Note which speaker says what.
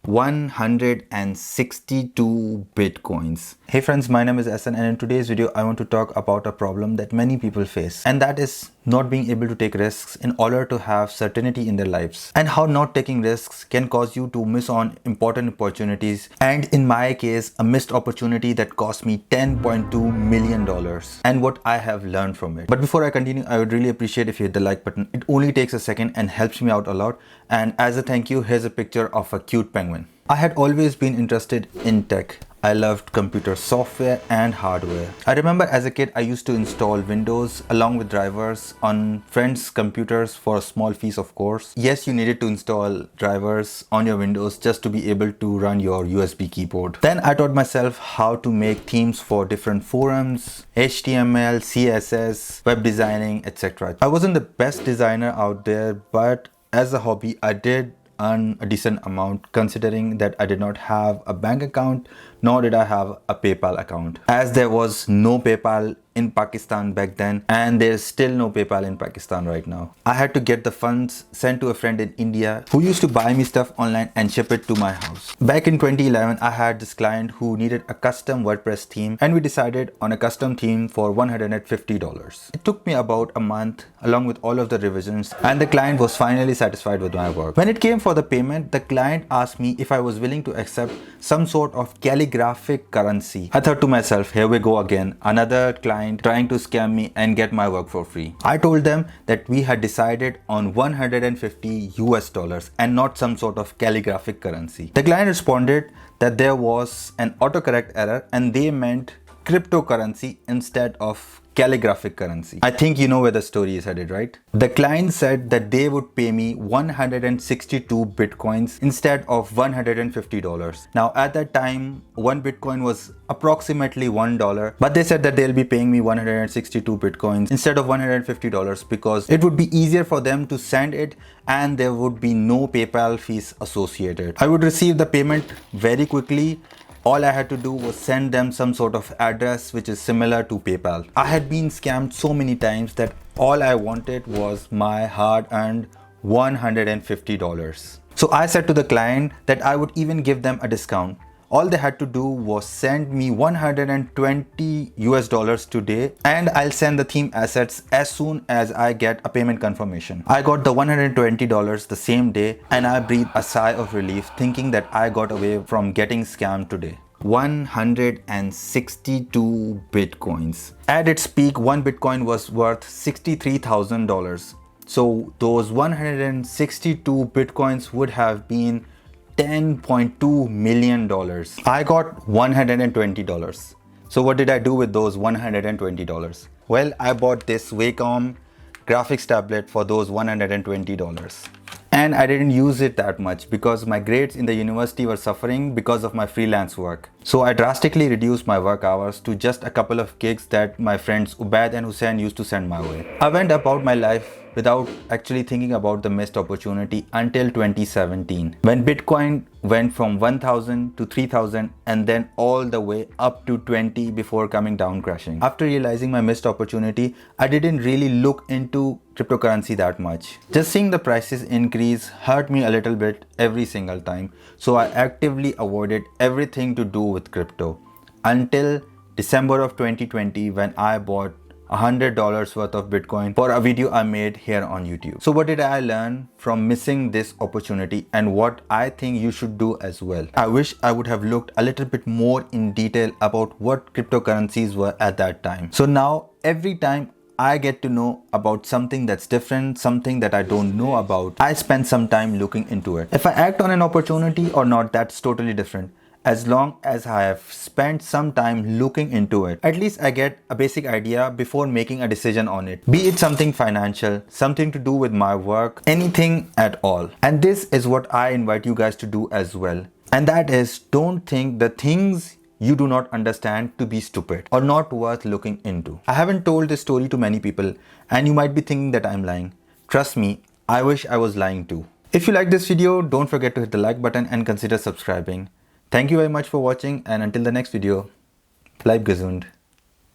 Speaker 1: 162 bitcoins. Hey friends, my name is Ahsan, and in today's video I want to talk about a problem that many people face, and that is not being able to take risks in order to have certainty in their lives, and how not taking risks can cause you to miss on important opportunities, and in my case a missed opportunity that cost me $10.2 million and what I have learned from it. But before I continue, I would really appreciate if you hit the like button. It only takes a second and helps me out a lot. And as a thank you, here's a picture of a cute penguin. I had always been interested in tech. I loved computer software and hardware. I remember as a kid I used to install Windows along with drivers on friends' computers for a small fees, of course. Yes, you needed to install drivers on your Windows just to be able to run your USB keyboard. Then I taught myself how to make themes for different forums, HTML, CSS, web designing, etc. I wasn't the best designer out there, but as a hobby I did earn a decent amount, considering that I did not have a bank account, nor did I have a PayPal account, as there was no PayPal in Pakistan back then, and there's still no PayPal in Pakistan right now. I had to get the funds sent to a friend in India who used to buy me stuff online and ship it to my house. Back in 2011, I had this client who needed a custom WordPress theme, and we decided on a custom theme for $150. It took me about a month along with all of the revisions, and the client was finally satisfied with my work. When it came for the payment, the client asked me if I was willing to accept some sort of calligraphic currency. I thought to myself, here we go again, another client trying to scam me and get my work for free. I told them that we had decided on $150 and not some sort of calligraphic currency. The client responded that there was an autocorrect error and they meant cryptocurrency instead of calligraphic currency. I think you know where the story is headed, right? The client said that they would pay me 162 bitcoins instead of $150. Now at that time, one bitcoin was approximately $1, but they said that they'll be paying me 162 bitcoins instead of $150 because it would be easier for them to send it and there would be no PayPal fees associated. I would receive the payment very quickly. All I had to do was send them some sort of address which is similar to PayPal. I had been scammed so many times that all I wanted was my hard-earned $150. So I said to the client that I would even give them a discount. All they had to do was send me $120 today, and I'll send the theme assets as soon as I get a payment confirmation. I got the $120 the same day, and I breathed a sigh of relief thinking that I got away from getting scammed today. 162 bitcoins. At its peak, one bitcoin was worth $63,000. So those 162 bitcoins would have been $10.2 million. I got $120. So what did I do with those $120? Well, I bought this Wacom graphics tablet for those $120. And I didn't use it that much because my grades in the university were suffering because of my freelance work. So I drastically reduced my work hours to just a couple of gigs that my friends Ubaid and Hussein used to send my way. I went about my life without actually thinking about the missed opportunity until 2017, when Bitcoin went from 1,000 to 3,000 and then all the way up to 20 before coming down crashing. After realizing my missed opportunity, I didn't really look into cryptocurrency that much. Just seeing the prices increase hurt me a little bit every single time, so I actively avoided everything to do with crypto until December of 2020, when I bought $100 worth of Bitcoin for a video I made here on YouTube. So what did I learn from missing this opportunity and what I think you should do as well? I wish I would have looked a little bit more in detail about what cryptocurrencies were at that time. So now every time I get to know about something that's different, something that I don't know about, I spend some time looking into it. If I act on an opportunity or not, that's totally different. As long as I have spent some time looking into it, at least I get a basic idea before making a decision on it. Be it something financial, something to do with my work, anything at all. And this is what I invite you guys to do as well. And that is, don't think the things you do not understand to be stupid or not worth looking into. I haven't told this story to many people and you might be thinking that I'm lying. Trust me, I wish I was lying too. If you like this video, don't forget to hit the like button and consider subscribing. Thank you very much for watching, and until the next video, bleib gesund.